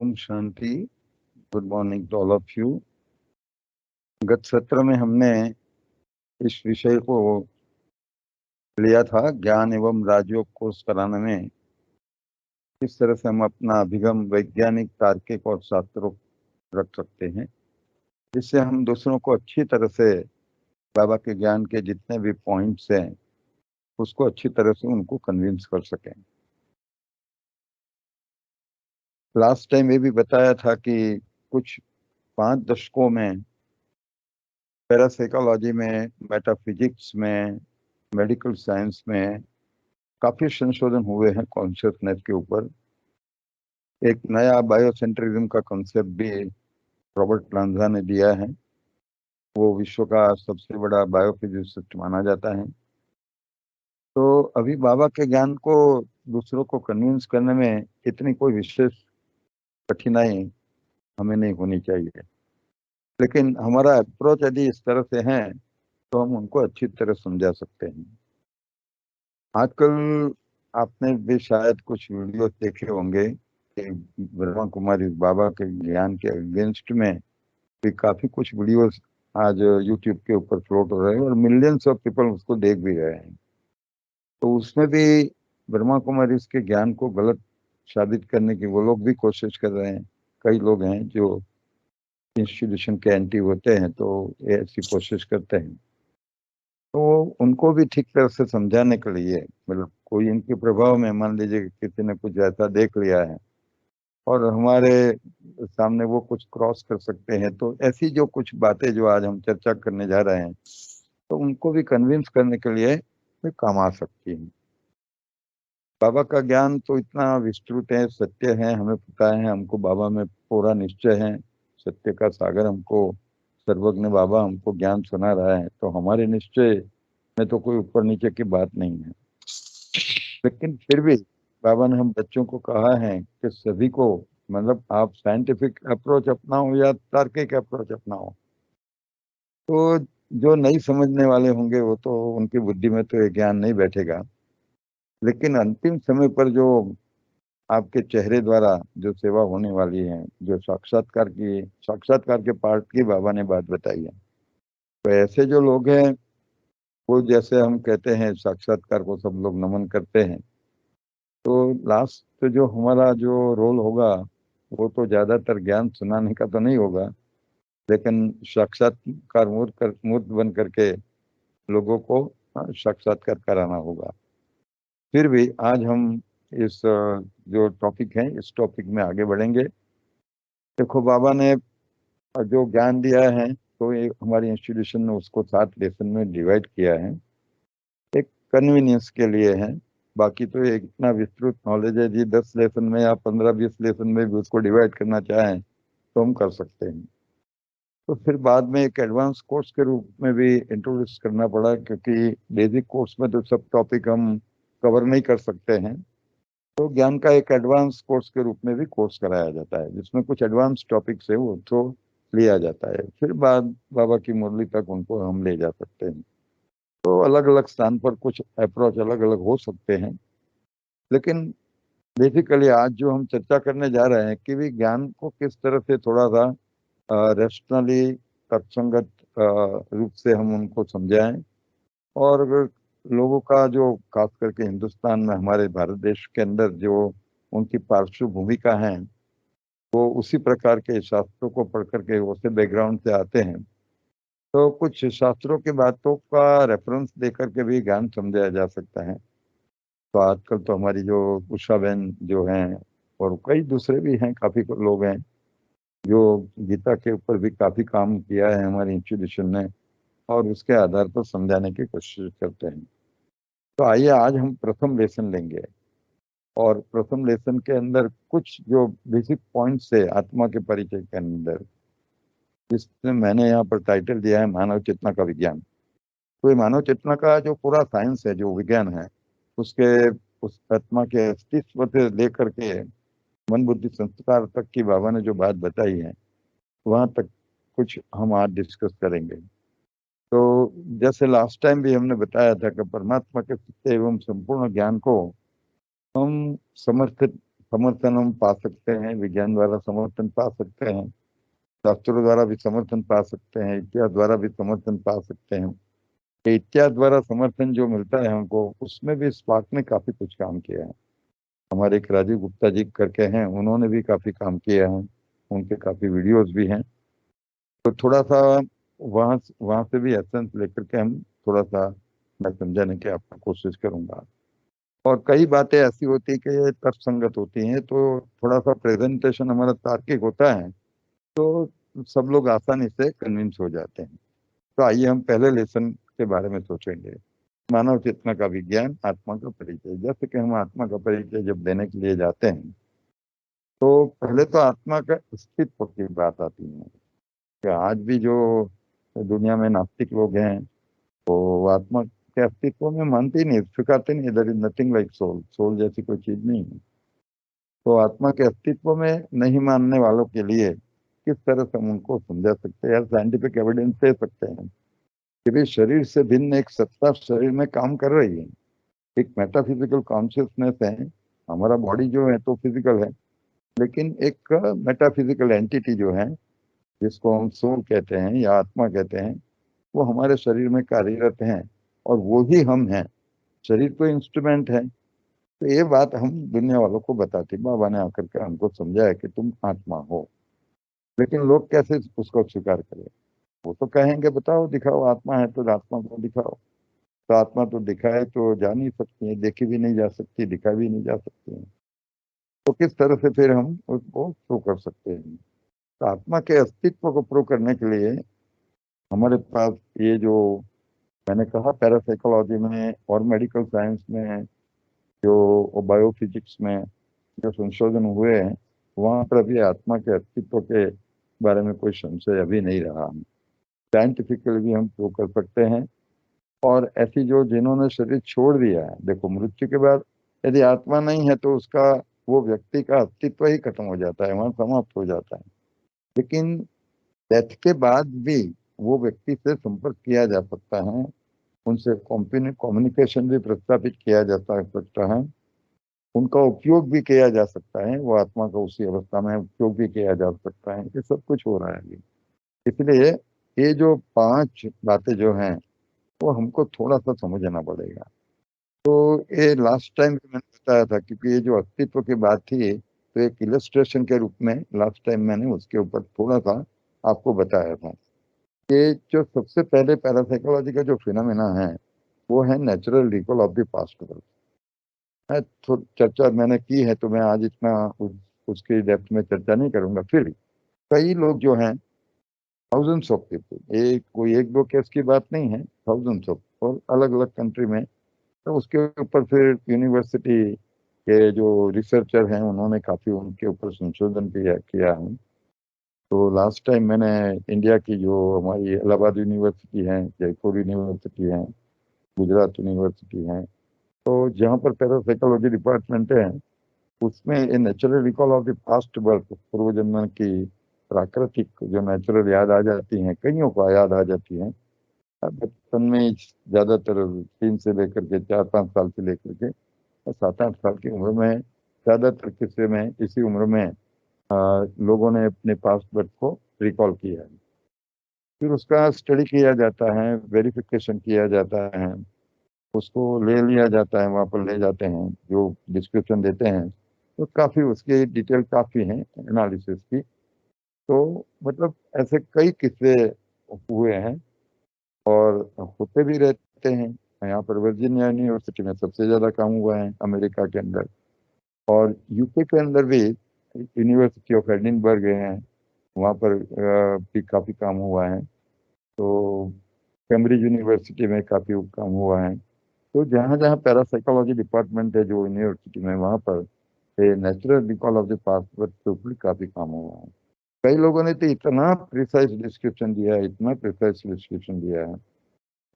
ओम शांति। Good morning to all of you. गत सत्र में हमने इस विषय को लिया था, ज्ञान एवं राजयोग कोर्स कराने में किस तरह से हम अपना अभिगम वैज्ञानिक, तार्किक और शास्त्रोक्त रख सकते हैं, जिससे हम दूसरों को अच्छी तरह से बाबा के ज्ञान के जितने भी पॉइंट्स हैं उसको अच्छी तरह से उनको कन्विंस कर सकें। लास्ट टाइम ये भी बताया था कि कुछ 5 दशकों में पैरासाइकोलॉजी में, मेटाफिजिक्स में, मेडिकल साइंस में काफी संशोधन हुए हैं कॉन्शियसनेस के ऊपर। एक नया बायोसेंट्रिज्म का कॉन्सेप्ट भी रॉबर्ट लांजा ने दिया है। वो विश्व का सबसे बड़ा बायोफिजिसिस्ट माना जाता है। तो अभी बाबा के ज्ञान को दूसरों को कन्विंस करने में इतनी कोई विशेष कठिनाई हमें नहीं होनी चाहिए, लेकिन हमारा अप्रोच यदि इस तरह से है तो हम उनको अच्छी तरह समझा सकते हैं। आजकल आपने भी शायद कुछ वीडियो देखे होंगे कि ब्रह्मा कुमारी बाबा के ज्ञान के अगेंस्ट में भी काफी कुछ वीडियोस आज यूट्यूब के ऊपर फ्लोट हो रहे हैं और मिलियंस ऑफ पीपल उसको देख भी रहे हैं। तो उसमें भी ब्रह्मा कुमारी के ज्ञान को गलत साबित करने की वो लोग भी कोशिश कर रहे हैं। कई लोग हैं जो इंस्टीट्यूशन के एंटी होते हैं तो ऐसी कोशिश करते हैं। तो उनको भी ठीक तरह से समझाने के लिए, मतलब कोई इनके प्रभाव में मान लीजिए कि किसी ने कुछ ऐसा देख लिया है और हमारे सामने वो कुछ क्रॉस कर सकते हैं, तो ऐसी जो कुछ बातें जो आज हम चर्चा करने जा रहे हैं तो उनको भी कन्विंस करने के लिए भी काम आ सकती है। बाबा का ज्ञान तो इतना विस्तृत है, सत्य है, हमें पता है, हमको बाबा में पूरा निश्चय है। सत्य का सागर हमको सर्वज्ञ बाबा हमको ज्ञान सुना रहा है, तो हमारे निश्चय में तो कोई ऊपर नीचे की बात नहीं है। लेकिन फिर भी बाबा ने हम बच्चों को कहा है कि सभी को, मतलब आप साइंटिफिक अप्रोच अपनाओ या तार्किक अप्रोच अपनाओ, तो जो नहीं समझने वाले होंगे वो तो उनकी बुद्धि में तो ये ज्ञान नहीं बैठेगा। लेकिन अंतिम समय पर जो आपके चेहरे द्वारा जो सेवा होने वाली है, जो साक्षात्कार के पार्ट की बाबा ने बात बताई है, तो ऐसे जो लोग हैं वो, जैसे हम कहते हैं साक्षात्कार को सब लोग नमन करते हैं, तो लास्ट जो हमारा जो रोल होगा वो तो ज्यादातर ज्ञान सुनाने का तो नहीं होगा, लेकिन साक्षात्कार मूर्त बन करके लोगों को साक्षात्कार कराना होगा। फिर भी आज हम इस जो टॉपिक है इस टॉपिक में आगे बढ़ेंगे। देखो, बाबा ने जो ज्ञान दिया है तो ये हमारी इंस्टीट्यूशन ने उसको 7 लेसन में डिवाइड किया है, एक कन्वीनियंस के लिए है। बाकी तो ये इतना विस्तृत नॉलेज है जी, 10 लेसन में या 15-20 लेसन में भी उसको डिवाइड करना चाहें तो हम कर सकते हैं। तो फिर बाद में एक एडवांस कोर्स के रूप में भी इंट्रोड्यूस करना पड़ा, क्योंकि बेसिक कोर्स में तो सब टॉपिक हम कवर नहीं कर सकते हैं। तो ज्ञान का एक एडवांस कोर्स के रूप में भी कोर्स कराया जाता है, जिसमें कुछ एडवांस टॉपिक्स है वो तो लिया जाता है, फिर बाद बाबा की मुरली तक उनको हम ले जा सकते हैं। तो अलग अलग स्थान पर कुछ अप्रोच अलग अलग हो सकते हैं, लेकिन बेसिकली आज जो हम चर्चा करने जा रहे हैं कि भी ज्ञान को किस तरह से थोड़ा सा रैशनली, तर्कसंगत रूप से हम उनको समझाएं, और लोगों का जो खास करके हिंदुस्तान में, हमारे भारत देश के अंदर जो उनकी पार्श्व भूमिका है, वो उसी प्रकार के शास्त्रों को पढ़ करके उसी बैकग्राउंड से आते हैं, तो कुछ शास्त्रों की बातों का रेफरेंस दे करके भी ज्ञान समझाया जा सकता है। तो आजकल तो हमारी जो उषा बहन जो हैं, और कई दूसरे भी हैं, काफी लोग हैं जो गीता के ऊपर भी काफी काम किया है हमारी इंस्टीट्यूशन ने, और उसके आधार पर समझाने की कोशिश करते हैं। तो आइए आज हम प्रथम लेसन लेंगे, और प्रथम लेसन के अंदर कुछ जो बेसिक पॉइंट्स है आत्मा के परिचय के अंदर, जिसमें मैंने यहाँ पर टाइटल दिया है मानव चेतना का विज्ञान। तो ये मानव चेतना का जो पूरा साइंस है, जो विज्ञान है, उसके उस आत्मा के अस्तित्व से लेकर के मन बुद्धि संस्कार तक की बाबा ने जो बात बताई है, वहां तक कुछ हम आज डिस्कस करेंगे। तो जैसे लास्ट टाइम भी हमने बताया था कि परमात्मा के सत्य एवं संपूर्ण ज्ञान को हम समर्थित समर्थन हम पा सकते हैं, विज्ञान द्वारा समर्थन पा सकते हैं, शास्त्रों द्वारा भी समर्थन पा सकते हैं, इतिहास द्वारा भी समर्थन पा सकते हैं। ये इतिहास द्वारा समर्थन जो मिलता है हमको, उसमें भी स्पार्क ने काफी कुछ काम किया है। हमारे एक राजीव गुप्ता जी करके हैं, उन्होंने भी काफी काम किया है, उनके काफी वीडियोस भी हैं। तो थोड़ा सा वहाँ वहाँ से भी एसेंस लेकर के हम थोड़ा सा मैं समझाने की आपको कोशिश करूंगा। और कई बातें ऐसी होती है कि ये तर्कसंगत होती हैं, तो थोड़ा सा प्रेजेंटेशन हमारा तार्किक होता है, तो सब लोग आसानी से कन्विंस हो जाते हैं। तो आइए हम पहले लेसन के बारे में सोचेंगे। मानव चेतना का विज्ञान, आत्मा का परिचय। जैसे कि हम आत्मा का परिचय जब देने के लिए जाते हैं, तो पहले तो आत्मा का अस्तित्व की बात आती है कि आज भी जो दुनिया में नास्तिक लोग हैं, वो आत्मा के अस्तित्व में मानते ही नहीं, स्वीकारते नहीं। There is nothing like soul, soul जैसी कोई चीज नहीं है। तो आत्मा के अस्तित्व में नहीं मानने वालों के लिए किस तरह से हम उनको समझा सकते हैं या साइंटिफिक एविडेंस दे सकते हैं कि भी शरीर से भिन्न एक सत्ता शरीर में काम कर रही है, एक मेटाफिजिकल कॉन्शियसनेस है। हमारा बॉडी जो है तो फिजिकल है, लेकिन एक मेटाफिजिकल एंटिटी जो है, जिसको हम सोल कहते हैं या आत्मा कहते हैं, वो हमारे शरीर में कार्यरत हैं, और वो ही हम हैं। शरीर तो इंस्ट्रूमेंट है। तो ये बात हम दुनिया वालों को बताते, बाबा ने आकर के हमको समझाया कि तुम आत्मा हो। लेकिन लोग कैसे उसको स्वीकार करें? वो तो कहेंगे बताओ, दिखाओ, आत्मा है तो आत्मा को दिखाओ। तो आत्मा तो दिखाए तो जा नहीं सकती है, देखी भी नहीं जा सकती, दिखा भी नहीं जा सकती है। तो किस तरह से फिर हम उसको प्रूव कर सकते हैं? तो आत्मा के अस्तित्व को प्रूव करने के लिए हमारे पास ये जो मैंने कहा, पैरासाइकोलॉजी में और मेडिकल साइंस में जो बायोफिजिक्स में जो संशोधन हुए हैं, वहाँ पर अभी आत्मा के अस्तित्व के बारे में कोई संशय अभी नहीं रहा। साइंटिफिकली भी हम प्रूव कर सकते हैं। और ऐसी जो जिन्होंने शरीर छोड़ दिया है, देखो मृत्यु के बाद यदि आत्मा नहीं है तो उसका, वो व्यक्ति का अस्तित्व ही खत्म हो जाता है, वहां समाप्त हो जाता है। लेकिन डेथ के बाद भी वो व्यक्ति से संपर्क किया जा सकता है, उनसे कम्युनिकेशन भी प्रस्तावित किया जा सकता है, उनका उपयोग भी किया जा सकता है, वो आत्मा का उसी अवस्था में उपयोग भी किया जा सकता है। ये सब कुछ हो रहा है अभी। इसलिए ये जो पांच बातें जो हैं, वो हमको थोड़ा सा समझना पड़ेगा। तो ये लास्ट टाइम मैंने बताया था, क्योंकि ये जो अस्तित्व की बात थी, तो एक इलस्ट्रेशन के रूप में लास्ट टाइम मैंने उसके ऊपर थोड़ा सा आपको बताया था कि जो सबसे पहले पैरासाइकोलॉजी का जो फिनोमेना है, वो है natural recall of the past world. चर्चा मैंने की है, तो मैं आज इतना उसकी डेप्थ में चर्चा नहीं करूंगा। फिर कई लोग जो हैं, थाउजेंड्स ऑफ पीपल, एक कोई एक दो केस की बात नहीं है, थाउजेंड्स ऑफ, और अलग अलग कंट्री में। तो उसके ऊपर फिर यूनिवर्सिटी के जो रिसर्चर हैं, उन्होंने काफी उनके ऊपर संशोधन किया है। तो लास्ट टाइम मैंने इंडिया की जो हमारी इलाहाबाद यूनिवर्सिटी है, जयपुर यूनिवर्सिटी है, गुजरात यूनिवर्सिटी है, तो जहाँ पर पैरासाइकोलॉजी डिपार्टमेंट है, उसमें ये natural recall of the past birth, पूर्व जन्म की प्राकृतिक जो नेचुरल याद आ जाती हैं, कईयों को याद आ जाती हैं। अब बचपन में ज्यादातर 3 से लेकर के 4-5 साल से लेकर के 7-8 साल की उम्र में, ज्यादातर किस्से में इसी उम्र में लोगों ने अपने पास्ट बर्थ को रिकॉल किया है। फिर उसका स्टडी किया जाता है, वेरिफिकेशन किया जाता है, उसको ले लिया जाता है, वहाँ पर ले जाते हैं, जो डिस्क्रिप्शन देते हैं, तो काफी उसकी डिटेल काफी है एनालिसिस की। तो मतलब ऐसे कई किस्से हुए हैं और होते भी रहते हैं। यहाँ पर वर्जीनिया यूनिवर्सिटी में सबसे ज्यादा काम हुआ है अमेरिका के अंदर, और यूके के अंदर भी यूनिवर्सिटी ऑफ एडिनबर्ग है, वहाँ पर भी काफी काम हुआ है। तो कैम्ब्रिज यूनिवर्सिटी में काफी काम हुआ है। तो जहाँ जहाँ पैरासाइकोलॉजी डिपार्टमेंट है जो यूनिवर्सिटी में, वहाँ पर natural recall of the past के ऊपर काफी काम हुआ है। कई लोगों ने तो इतना प्रिसाइज डिस्क्रिप्शन दिया है, इतना प्रिसाइज डिस्क्रिप्शन दिया है,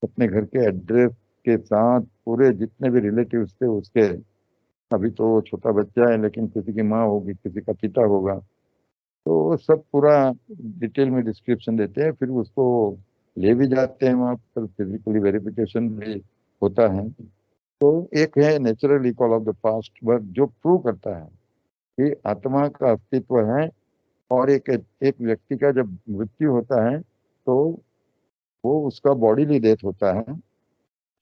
अपने घर के एड्रेस के साथ पूरे जितने भी रिलेटिव्स थे उसके। अभी तो वो छोटा बच्चा है, लेकिन किसी की माँ होगी, किसी का पिता होगा, तो वो सब पूरा डिटेल में डिस्क्रिप्शन देते हैं। फिर उसको ले भी जाते हैं, वहाँ पर फिजिकली वेरिफिकेशन भी होता है। तो एक है natural recall of the past work, जो प्रूव करता है कि आत्मा का अस्तित्व है, और एक एक व्यक्ति का जब मृत्यु होता है तो वो उसका बॉडीली डेथ होता है,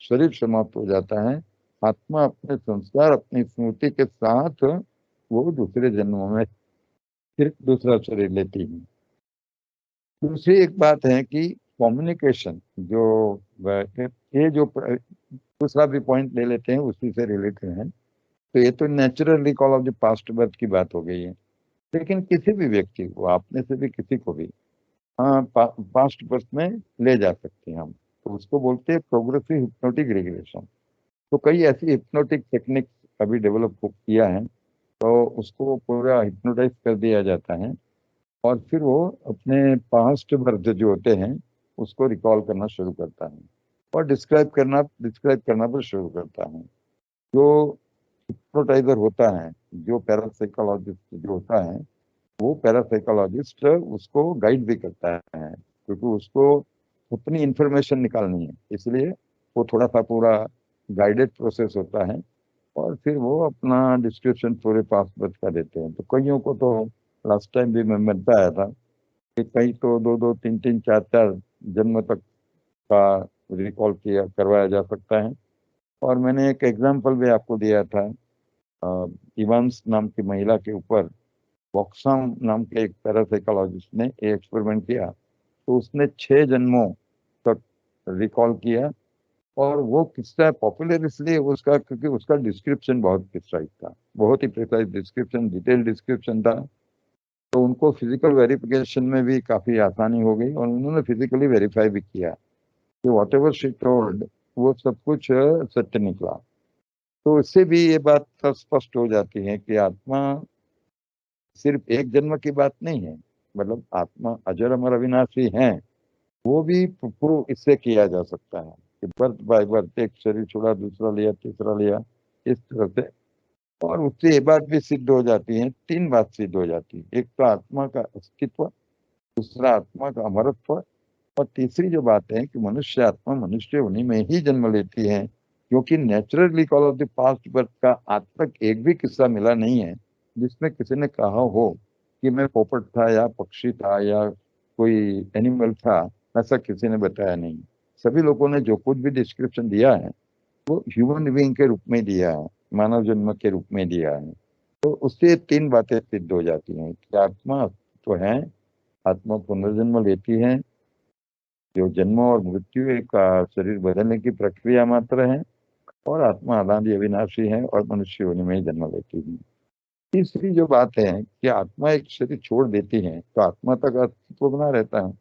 शरीर समाप्त हो जाता है, आत्मा अपने संस्कार अपनी स्मृति के साथ वो दूसरे जन्मों में फिर दूसरा शरीर लेती है। दूसरी एक बात है कि कम्युनिकेशन जो ये जो दूसरा भी पॉइंट ले लेते हैं उसी से रिलेटेड है। तो ये तो natural recall of the past birth की बात हो गई है, लेकिन किसी भी व्यक्ति को, आपने से भी किसी को भी, हाँ, पास्ट बर्थ में ले जा सकते हैं हम, तो उसको बोलते हैं प्रोग्रेसिव हिप्नोटिक रिग्रेशन। तो कई ऐसी हिप्नोटिक टेक्निक अभी डेवलप किया है, तो उसको पूरा हिप्नोटाइज कर दिया जाता है, और फिर वो अपने पास्ट बर्थ जो होते हैं उसको रिकॉल करना शुरू करता है, और डिस्क्राइब करना भी शुरू करता है। जो हिप्नोटाइजर होता है, जो पैरासाइकोलॉजिस्ट जो होता है, वो पैरासाइकोलॉजिस्ट उसको गाइड भी करता है, क्योंकि उसको अपनी इंफॉर्मेशन निकालनी है, इसलिए वो थोड़ा सा पूरा गाइडेड प्रोसेस होता है, और फिर वो अपना डिस्क्रिप्शन पूरे पास बच कर देते हैं। तो कईयों को तो लास्ट टाइम भी मैं बताया था कि कई तो दो दो तीन तीन चार चार जन्म तक का रिकॉल किया करवाया जा सकता है। और मैंने एक एग्जाम्पल भी आपको दिया था, इवांस नाम की महिला के ऊपर वॉक्साम नाम के एक पैरासाइकोलॉजिस्ट ने एक एक्सपेरिमेंट किया, तो उसने 6 जन्मों तक रिकॉल किया। और वो किस्सा पॉपुलर इसलिए उसका क्योंकि उसका डिस्क्रिप्शन बहुत प्रिसाइज था, बहुत ही प्रिसाइज डिस्क्रिप्शन, डिटेल डिस्क्रिप्शन था। तो उनको फिजिकल वेरिफिकेशन में भी काफी आसानी हो गई, और उन्होंने फिजिकली वेरीफाई भी किया कि वॉट एवर शी टोल्ड वो सब कुछ सत्य निकला। तो इससे भी ये बात स्पष्ट हो जाती है कि आत्मा सिर्फ एक जन्म की बात नहीं है, मतलब आत्मा अजर अमर अविनाशी है। वो भी प्रूव इससे किया जा सकता है कि बर्थ बाय बर्थ एक शरीर छोड़ा, दूसरा लिया, तीसरा लिया, इस तरह से। और उससे ये बात भी सिद्ध हो जाती है, 3 बात सिद्ध हो जाती है, एक तो आत्मा का अस्तित्व, दूसरा आत्मा का अमरत्व, और तीसरी जो बात है कि मनुष्य आत्मा मनुष्य उन्हीं में ही जन्म लेती है, क्योंकि natural recall of the past birth का आज तक एक भी किस्सा मिला नहीं है जिसमें किसी ने कहा हो कि मैं पोपट था या पक्षी था या कोई एनिमल था। ऐसा किसी ने बताया नहीं। सभी लोगों ने जो कुछ भी डिस्क्रिप्शन दिया है वो ह्यूमन बीइंग के रूप में दिया है, मानव जन्म के रूप में दिया है। तो उससे 3 बातें सिद्ध हो जाती हैं कि आत्मा तो है, आत्मा पुनर्जन्म लेती है, जो जन्म और मृत्यु एक शरीर बदलने की प्रक्रिया मात्र है, और आत्मा अनादि अविनाशी है और मनुष्य होने में ही जन्म लेती है। तीसरी जो बात है कि आत्मा एक शरीर छोड़ देती है तो आत्मा तक अस्तित्व बना रहता है।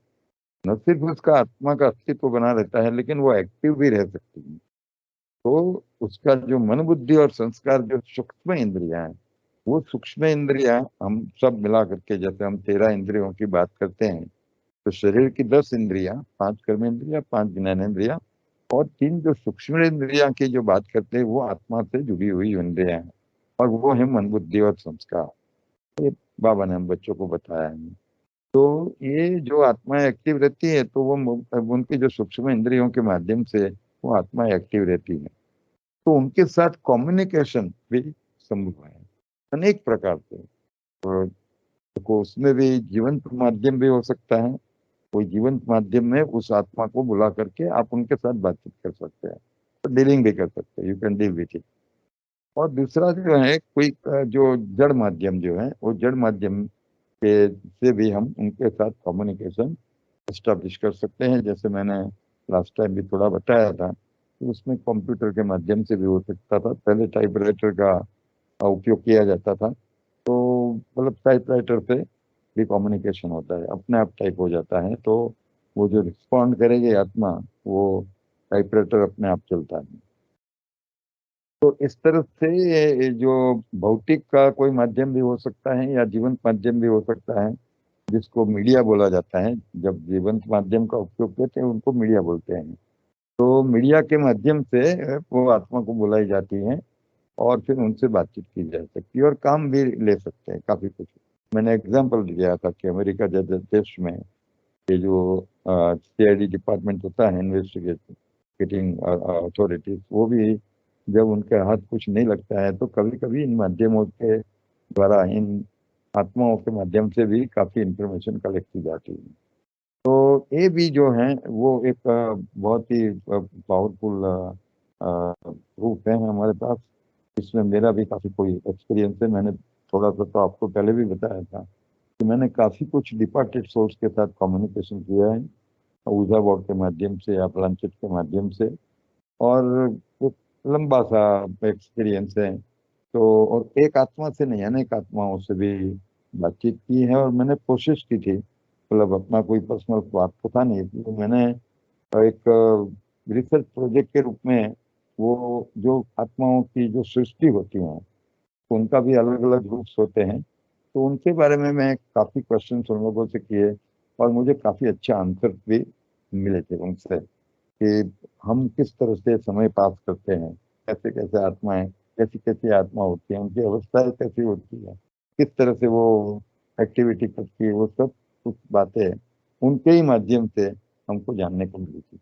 न सिर्फ उसका आत्मा का अस्तित्व बना रहता है, लेकिन वो एक्टिव भी रह सकती है। तो उसका जो मन बुद्धि और संस्कार, जो सूक्ष्म इंद्रियां हैं, वो सूक्ष्म इंद्रियां हम सब मिला करके, जैसे हम 13 इंद्रियों की बात करते हैं, तो शरीर की 10 इंद्रियां, 5 कर्म इंद्रियां, 5 ज्ञान इंद्रियां, और 3 जो सूक्ष्म इंद्रियां की जो बात करते हैं वो आत्मा से जुड़ी हुई इंद्रियां हैं, और वो है मन बुद्धि और संस्कार। ये बाबा ने हम बच्चों को बताया है। तो ये जो आत्मा एक्टिव रहती है, तो वो उनकी जो सूक्ष्म इंद्रियों के माध्यम से वो आत्मा एक्टिव रहती है, तो उनके साथ कम्युनिकेशन भी संभव है अनेक प्रकार से। और देखो, उसमें भी जीवंत माध्यम भी हो सकता है। कोई जीवंत माध्यम में उस आत्मा को बुला करके आप उनके साथ बातचीत कर सकते हैं, तो डीलिंग भी कर सकते हैं, you can deal with it. और दूसरा जो है कोई जो जड़ माध्यम जो है, वो जड़ माध्यम के से भी हम उनके साथ कम्युनिकेशन एस्टेब्लिश कर सकते हैं। जैसे मैंने लास्ट टाइम भी थोड़ा बताया था कि उसमें कंप्यूटर के माध्यम से भी हो सकता था, पहले टाइपराइटर का उपयोग किया जाता था। तो मतलब टाइपराइटर से भी कम्युनिकेशन होता है, अपने आप टाइप हो जाता है, तो वो जो रिस्पॉन्ड करेगी आत्मा, वो टाइपराइटर अपने आप चलता है। तो इस तरह से ये जो भौतिक का कोई माध्यम भी हो सकता है या जीवंत माध्यम भी हो सकता है, जिसको मीडिया बोला जाता है। जब जीवंत माध्यम का उपयोग करते हैं उनको मीडिया बोलते हैं। तो मीडिया के माध्यम से वो आत्मा को बुलाई जाती है, और फिर उनसे बातचीत की जा सकती है, और काम भी ले सकते हैं काफी कुछ। मैंने एग्जाम्पल दिया था कि अमेरिका जैसे देश में ये जो सीआईडी डिपार्टमेंट होता है, इन्वेस्टिगेटिंग अथॉरिटीज, वो भी जब उनके हाथ कुछ नहीं लगता है तो कभी कभी इन माध्यमों के द्वारा इन आत्माओं के माध्यम से भी काफी इंफॉर्मेशन कलेक्ट की जाती है। तो ये भी जो है वो एक बहुत ही पावरफुल प्रूफ है हमारे पास। इसमें मेरा भी काफी कोई एक्सपीरियंस है। मैंने थोड़ा सा तो आपको पहले भी बताया था कि मैंने काफी कुछ डिपार्टेड सोर्स के साथ कम्युनिकेशन किया है, ऊर्जा बोर्ड के माध्यम से या प्लानचेट के माध्यम से। और एक लंबा सा एक्सपीरियंस है। तो और एक आत्मा से नहीं, अनेक आत्माओं से भी बातचीत की है। और मैंने कोशिश की थी, मतलब अपना कोई पर्सनल बात तो था नहीं, तो मैंने एक रिसर्च प्रोजेक्ट के रूप में वो जो आत्माओं की जो सृष्टि होती है उनका भी अलग अलग ग्रुप्स होते हैं, तो उनके बारे में मैं काफी क्वेश्चन उन लोगों से किए। और मुझे काफी अच्छे आंसर भी मिले थे उनसे कि हम किस तरह से समय पास करते हैं, कैसे कैसे आत्माएं, कैसी कैसी आत्मा होती है, उनकी अवस्थाएं कैसी होती है, किस तरह से वो एक्टिविटी करती है, वो सब कुछ बातें उनके ही माध्यम से हमको जानने को मिली थी।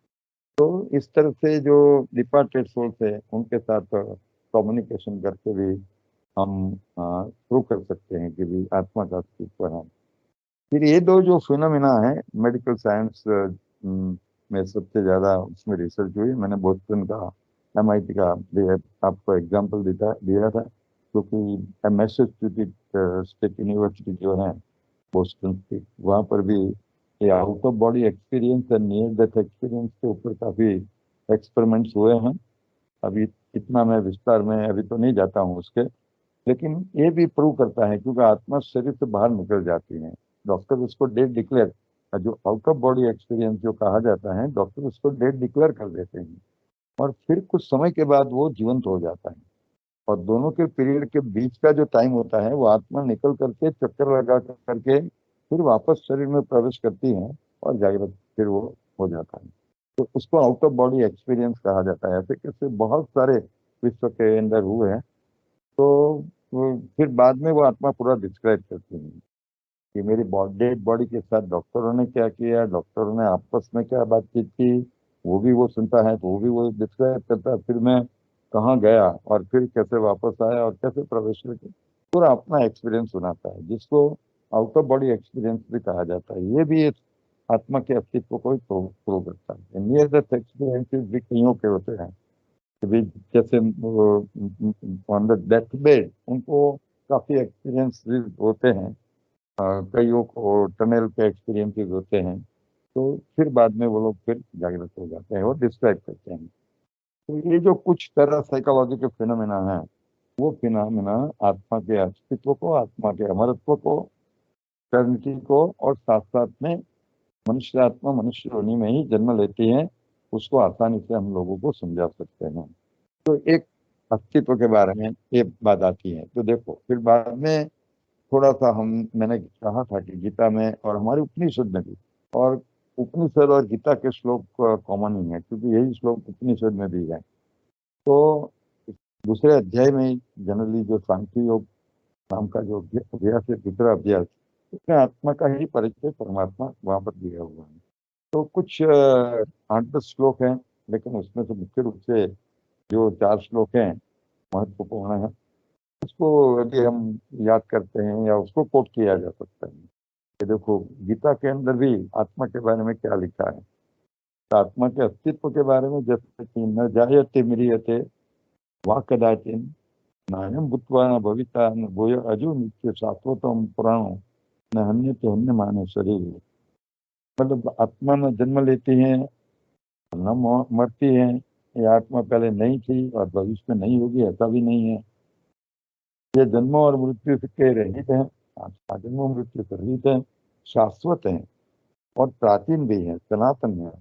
तो इस तरह से जो डिपार्टेड सोल्स है उनके साथ कम्युनिकेशन करके भी हम प्रूव कर सकते हैं कि भी आत्मा का अस्तित्व है। फिर ये दो जो फिनोमिना है मेडिकल साइंस में सबसे ज्यादा उसमें रिसर्च हुई। मैंने बोस्टन का, एमआईटी का भी आपको एग्जांपल दिया दिया था, क्योंकि मैसेच्यूसेट्स स्टेट यूनिवर्सिटी जो है बोस्टन की, वहाँ पर भी ये आउट ऑफ बॉडी एक्सपीरियंस और नियर डेथ एक्सपीरियंस के ऊपर काफी एक्सपेरिमेंट्स हुए हैं। अभी इतना मैं विस्तार में अभी तो नहीं जाता हूँ उसके, लेकिन ये भी प्रूव करता है क्योंकि आत्मा शरीर से बाहर निकल जाती है। डॉक्टर उसको डेट डिक्लेयर, जो आउट ऑफ बॉडी एक्सपीरियंस जो कहा जाता है, डॉक्टर उसको डेट डिक्लेयर कर देते हैं और फिर कुछ समय के बाद वो जीवंत हो जाता है। और दोनों के पीरियड के बीच का जो टाइम होता है वो आत्मा निकल करके चक्कर लगा करके फिर वापस शरीर में प्रवेश करती है और जागृत फिर वो हो जाता है। तो उसको आउट ऑफ बॉडी एक्सपीरियंस कहा जाता है। ऐसे कैसे बहुत सारे विश्व के अंदर हुए हैं। तो फिर बाद में वो आत्मा पूरा डिस्क्राइब करती है कि मेरी डेड बॉडी के साथ डॉक्टरों ने क्या किया, डॉक्टरों ने आपस में क्या बातचीत की, वो भी वो सुनता है, तो वो भी वो डिस्क्राइब करता है। फिर मैं कहाँ गया और फिर कैसे वापस आया और कैसे प्रवेश करके पूरा अपना एक्सपीरियंस सुनाता है, जिसको आउट ऑफ बॉडी एक्सपीरियंस भी कहा जाता है। ये भी एक आत्मा के अस्तित्व को प्रूव करता है। नियर डेथ एक्सपीरियंसेस भी कईयों के होते हैं कि भी जैसे ऑन द डेथ बेड उनको काफी एक्सपीरियंस होते हैं। कईयों को टनल के एक्सपीरियंसेस होते हैं। तो फिर बाद में वो लोग फिर जागृत हो जाते हैं और डिस्क्राइब करते हैं। तो ये जो कुछ तरह साइकोलॉजी के फिनोमेना है, वो फिनोमेना आत्मा के अस्तित्व को, आत्मा के अमरत्व को, टर्निटी को, और साथ साथ में मनुष्य आत्मा मनुष्य योनि में ही जन्म लेती है, उसको आसानी से हम लोगों को समझा सकते हैं। तो एक अस्तित्व के बारे में ये बात आती है। तो देखो फिर बाद में थोड़ा सा हम, मैंने कहा था कि गीता में और हमारे उपनिषद में भी, और उपनिषद और गीता के श्लोक कॉमन ही है क्योंकि यही श्लोक उपनिषद में भी है। तो दूसरे अध्याय में जनरली जो सांख्य योग नाम का जो अभ्यास है, दूसरा अभ्यास, उसमें आत्मा का ही परिचय परमात्मा वहां पर दिया हुआ है। तो कुछ 8-10 श्लोक हैं, लेकिन उसमें से मुख्य रूप से जो 4 श्लोक हैं महत्वपूर्ण है। उसको यदि हम याद करते हैं या उसको कोट किया जा सकता है कि देखो गीता के अंदर भी आत्मा के बारे में क्या लिखा है। तो आत्मा के अस्तित्व के बारे में जैसे कि न जायते म्रियते वा कदाचिन, नायम भूत्वा न भविता न भूय अजो नित्य शाश्वतम पुराणो न हन्यते हन्य माने शरीर। मतलब आत्मा न जन्म लेती है, न मरती है। ये आत्मा पहले नहीं थी और भविष्य में नहीं होगी, ऐसा भी नहीं है। ये जन्म और मृत्यु के रहित हैं, जन्म मृत्यु से रहित है, शाश्वत है और प्राचीन भी है, सनातन है।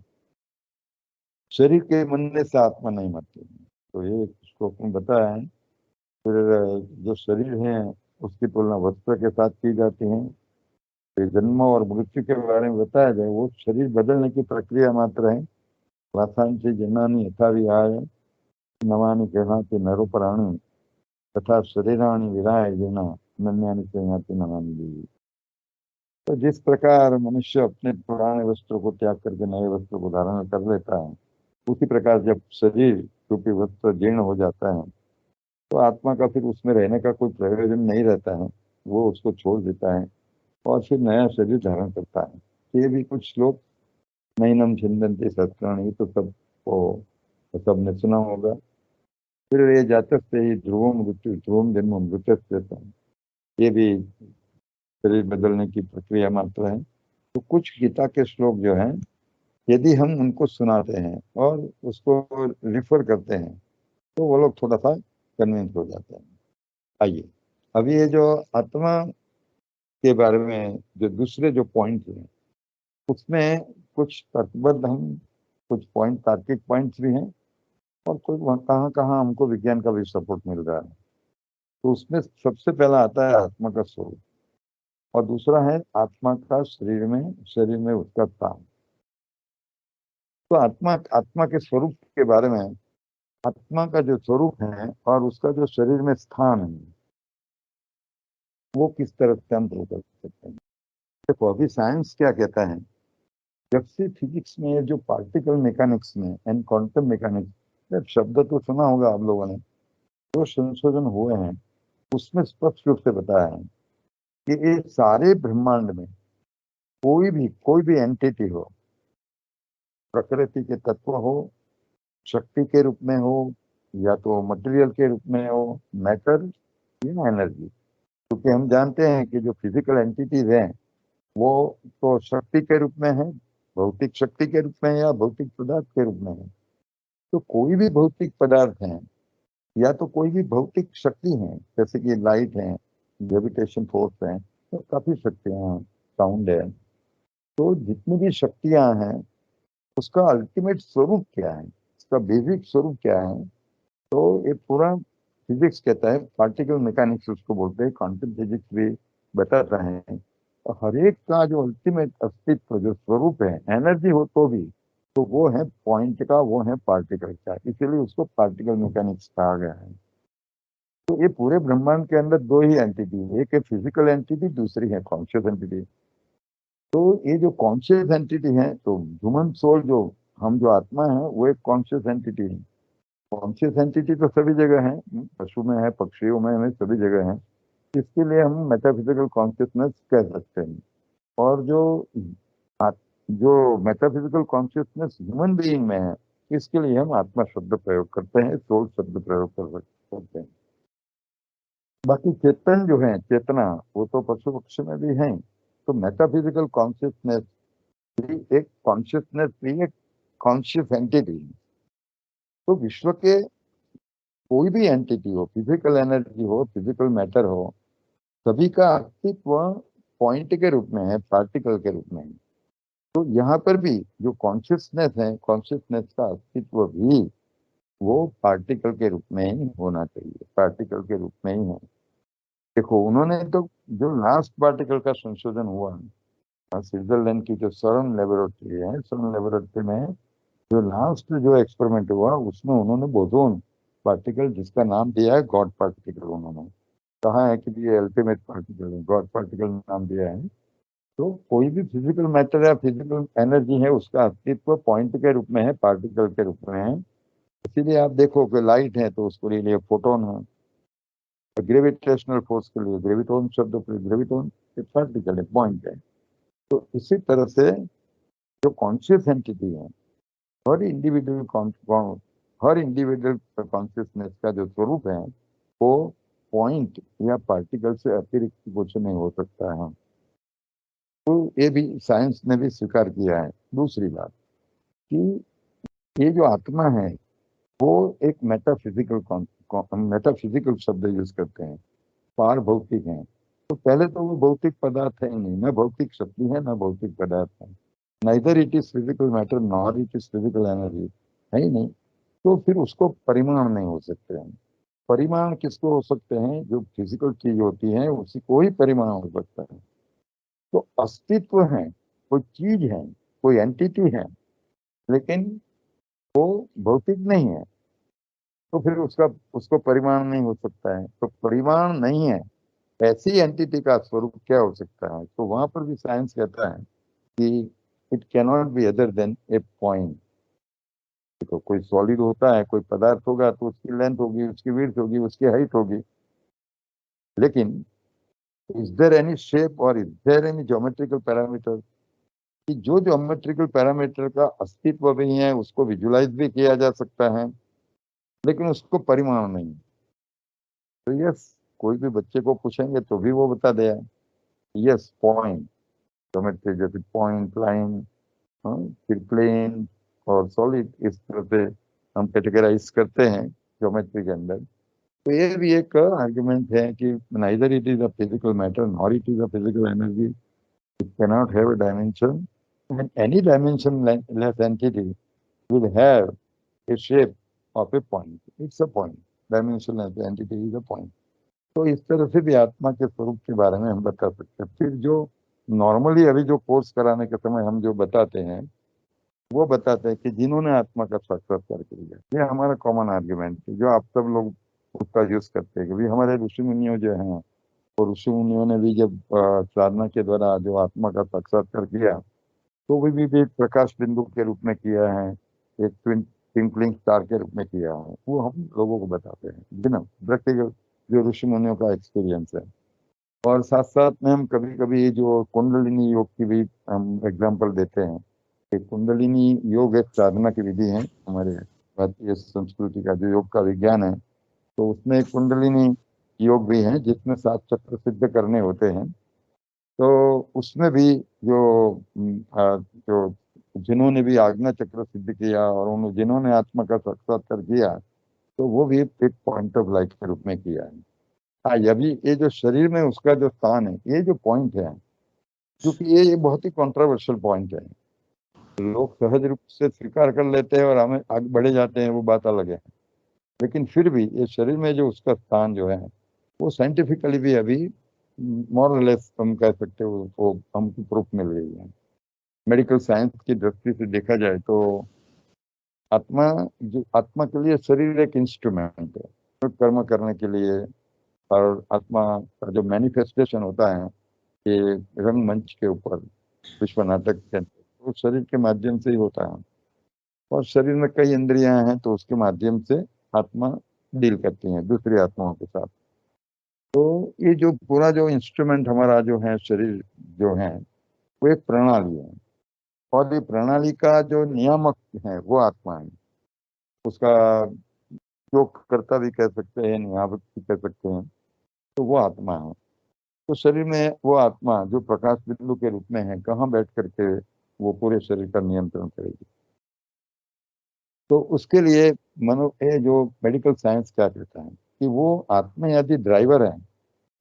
शरीर के बनने से आत्मा नहीं मरती। तो ये श्लोक में बताया है। फिर जो शरीर है उसकी तुलना वस्त्र के साथ की जाती है। फिर जन्म और मृत्यु के बारे में बताया जाए, वो शरीर बदलने की प्रक्रिया मात्र है। वासांसी जन्नानि यथा विहाय नवानि गृह्णाति नरोपराणि तथा शरीराणि विराय जीर्णा अनन्यानि संयाति नवानि देवी। तो जिस प्रकार मनुष्य अपने पुराने वस्त्र को त्याग करके नए वस्त्र को धारण कर लेता है, उसी प्रकार जब शरीर रूपी वस्त्र जीर्ण हो जाता है तो आत्मा का फिर उसमें रहने का कोई प्रयोजन नहीं रहता है। वो उसको छोड़ देता है और फिर नया शरीर धारण करता है। ये भी कुछ श्लोक, नैनम छिन्दन्ति शस्त्राणि, ये तो सब वो सबने सुना होगा। फिर ये जातस्य ही ध्रुवम मृत्यु ध्रुवम जन्म मृतस्य, ये भी शरीर बदलने की प्रक्रिया मात्र है। तो कुछ गीता के श्लोक जो हैं, यदि हम उनको सुनाते हैं और उसको रिफर करते हैं तो वो लोग थोड़ा सा कन्विंस हो जाते हैं। आइए, अभी ये जो आत्मा के बारे में जो दूसरे जो पॉइंट हैं, उसमें कुछ तर्कबद्ध हम, कुछ पॉइंट तार्किक पॉइंट्स भी हैं और कुछ कहाँ कहाँ हमको विज्ञान का भी सपोर्ट मिल रहा है। तो उसमें सबसे पहला आता है आत्मा का स्वरूप, और दूसरा है आत्मा का शरीर में उसका स्थान। तो आत्मा आत्मा के स्वरूप के बारे में, आत्मा का जो स्वरूप है और उसका जो शरीर में स्थान है, वो किस तरह से हम प्रूव कर सकते हैं। देखो, अभी साइंस क्या कहता है, जब से फिजिक्स में जो पार्टिकल मैकेनिक्स में एंड क्वांटम मैकेनिक्स, शब्द तो सुना होगा आप लोगों ने, जो संशोधन हुए हैं उसमें स्पष्ट रूप से बताया है कि ये सारे ब्रह्मांड में कोई भी एंटिटी हो, प्रकृति के तत्व हो, शक्ति के रूप में हो, या तो मटेरियल के रूप में हो, मैटर या एनर्जी। क्योंकि हम जानते हैं कि जो फिजिकल एंटिटीज हैं वो तो शक्ति के रूप में है, भौतिक शक्ति के रूप में या भौतिक पदार्थ के रूप में है। तो कोई भी भौतिक पदार्थ है या तो कोई भी भौतिक शक्ति है, जैसे कि लाइट है, ग्रेविटेशन फोर्स है, तो काफी शक्तियां, साउंड है। तो जितनी भी शक्तियां हैं उसका अल्टीमेट स्वरूप क्या है, उसका बेसिक स्वरूप क्या है, तो ये पूरा फिजिक्स कहता है, पार्टिकल मैकेनिक्स उसको बोलते हैं, क्वांटम फिजिक्स भी बताता है। और हर एक का जो अल्टीमेट अस्तित्व, जो स्वरूप है, एनर्जी हो तो भी, तो वो है पॉइंट का, वो है पार्टिकल का, इसीलिए उसको पार्टिकल मैकेनिक्स कहा गया है। तो ये पूरे ब्रह्मांड के अंदर दो ही एंटिटी है, एक है फिजिकल एंटिटी, दूसरी है कॉन्शियस एंटिटी। तो ये जो कॉन्शियस एंटिटी है, तो ह्यूमन सोल, जो हम जो आत्मा है, वो एक कॉन्शियस एंटिटी है। कॉन्शियस एंटिटी तो सभी जगह है, पशु में है, पक्षियों में है, सभी जगह है। इसके लिए हम मेटाफिजिकल कॉन्शियसनेस कह सकते हैं। और जो मेटाफिजिकल कॉन्शियसनेस ह्यूमन बीइंग में है, इसके लिए हम आत्मा शब्द प्रयोग करते हैं, सोल शब्द प्रयोग करते हैं। बाकी चेतन जो है, चेतना, वो तो पशु पक्षी में भी है। तो मेटाफिजिकल कॉन्शियसनेस भी एक कॉन्शियसनेस भी एक कॉन्शियस एंटिटी है। तो विश्व के कोई भी एंटिटी हो, फिजिकल एनर्जी हो, फिजिकल मैटर हो, सभी का अस्तित्व पॉइंट के रूप में है, पार्टिकल के रूप में है। तो यहाँ पर भी जो कॉन्शियसनेस है, कॉन्शियसनेस का अस्तित्व भी वो पार्टिकल के रूप में ही होना चाहिए, पार्टिकल के रूप में ही है। देखो, उन्होंने तो जो लास्ट पार्टिकल का संशोधन हुआ, स्विट्जरलैंड की जो सरन लेबोरेटरी है, सरन लेबोरेटरी में जो लास्ट जो एक्सपेरिमेंट हुआ, उसमें उन्होंने बोसोन पार्टिकल, जिसका नाम दिया है गॉड पार्टिकल, उन्होंने कहा है कि ये अल्टीमेट पार्टिकल है, गॉड पार्टिकल नाम दिया है। तो कोई भी फिजिकल मैटर या फिजिकल एनर्जी है, उसका अस्तित्व पॉइंट के रूप में है, पार्टिकल के रूप में है। इसीलिए आप देखो कि लाइट है तो उसके लिए फोटोन है, ग्रेविटेशनल फोर्स के लिए ग्रेविटोन शब्द, ग्रेविटोन पार्टिकल है, पॉइंट है। तो इसी तरह से जो कॉन्शियस एंटिटी है, हर इंडिविजुअल हर इंडिविजुअल कॉन्शियसनेस का जो स्वरूप है, वो पॉइंट या पार्टिकल से अतिरिक्त कुछ नहीं हो सकता है। तो ये भी साइंस ने भी स्वीकार किया है। दूसरी बात कि ये जो आत्मा है वो एक मेटाफिजिकल शब्द यूज करते हैं, पार भौतिक है। तो पहले तो वो भौतिक पदार्थ है ही नहीं, न भौतिक शक्ति है, न भौतिक पदार्थ है, neither it is physical matter nor it is physical energy, है ही नहीं। तो फिर उसको परिमाण नहीं हो सकते हैं। परिमाण किसको हो सकते हैं, जो फिजिकल चीज होती है उसी को ही परिमाण हो सकता है। तो अस्तित्व है, कोई चीज है, कोई एंटिटी है, लेकिन वो भौतिक नहीं है, तो फिर उसको परिमाण नहीं हो सकता है। तो परिमाण नहीं है, ऐसी एंटिटी का स्वरूप क्या हो सकता है। तो वहां पर भी साइंस कहता है कि it cannot be other than A point. देखो, कोई सॉलिड होता है, कोई पदार्थ होगा, तो उसकी लेंथ होगी, उसकी विड्थ होगी, उसकी हाइट होगी। लेकिन इज देयर एनी शेप और is there any geometrical parameter, कि जो ज्योमेट्रिकल पैरामीटर का अस्तित्व भी है, उसको विजुलाइज भी किया जा सकता है, लेकिन उसको परिमाण नहीं। तो यस, कोई भी बच्चे को पूछेंगे तो भी वो बता देगा यस पॉइंट, ज्योमेट्री जैसे पॉइंट, लाइन, फिर प्लेन और सॉलिड, इस तरह से हम कैटेगराइज करते हैं ज्योमेट्री के अंदर। तो ये भी एक आर्गुमेंट है कि neither it is a physical matter nor it is a physical energy, it cannot have a dimension, and any dimensionless entity will have a shape of a point. It's a point. Dimensionless entity is a point. तो इस तरह से भी आत्मा के स्वरूप के बारे में हम बता सकते हैं। फिर जो नॉर्मली अभी जो कोर्स कराने के समय हम जो बताते हैं, वो बताते हैं कि जिन्होंने आत्मा का साक्षात्कार कर लिया, ये हमारा कॉमन आर्ग्यूमेंट है जो आप सब लोग उसका यूज करते हैं। कि हमारे ऋषि मुनियों जो हैं, और ऋषि मुनियों ने भी जब साधना के द्वारा जो आत्मा का साक्षात्कार किया, तो भी प्रकाश बिंदु के रूप में किया है, एक ट्विंकलिंग स्टार के रूप में किया है, वो हम लोगों को बताते हैं बिना व्यक्तिगत जो ऋषि मुनियों का एक्सपीरियंस है। और साथ साथ में हम कभी कभी जो कुंडलिनी योग की भी हम एग्जांपल देते हैं कि कुंडलिनी योग एक साधना की विधि है हमारे भारतीय संस्कृति का जो योग का विज्ञान है। तो उसमें एक कुंडलिनी योग भी है जिसमें 7 चक्र सिद्ध करने होते हैं। तो उसमें भी जो जिन्होंने भी आज्ञा चक्र सिद्ध किया और उन्होंने जिन्होंने आत्मा का साक्षात्कार किया, तो वो भी एक पॉइंट ऑफ लाइट के रूप में किया है। हाँ, यह भी ये जो शरीर में उसका जो स्थान है, ये जो पॉइंट है, क्योंकि ये बहुत ही कॉन्ट्रोवर्शियल पॉइंट है। लोग सहज रूप से स्वीकार कर लेते हैं और हमें आगे बढ़े जाते हैं, वो बात अलग है। लेकिन फिर भी ये शरीर में जो उसका स्थान जो है, वो साइंटिफिकली भी अभी मोर और लेस हम कह सकते हो वो हमको प्रूफ मिल गई है। मेडिकल साइंस की दृष्टि से देखा जाए तो आत्मा जो आत्मा के लिए शरीर एक इंस्ट्रूमेंट है तो कर्म करने के लिए। और आत्मा का जो मैनिफेस्टेशन होता है कि रंगमंच के ऊपर विश्व नाटक के अंदर, वो शरीर के माध्यम से ही होता है। और शरीर में कई इंद्रियां हैं, तो उसके माध्यम से आत्मा डील करती हैं दूसरी आत्माओं के साथ। तो ये जो पूरा जो इंस्ट्रूमेंट हमारा जो है शरीर जो है, वो एक प्रणाली है। और ये प्रणाली का जो नियामक है वो आत्मा है। उसका जो कर्ता भी कह सकते हैं, नियामक भी कह सकते हैं, तो वो आत्मा है। तो शरीर में वो आत्मा जो प्रकाश बिंदु के रूप में है, कहाँ बैठ करके वो पूरे शरीर का नियंत्रण करेगी। तो उसके लिए मनो ये जो मेडिकल साइंस क्या कहता है कि वो आत्मा यदि ड्राइवर है,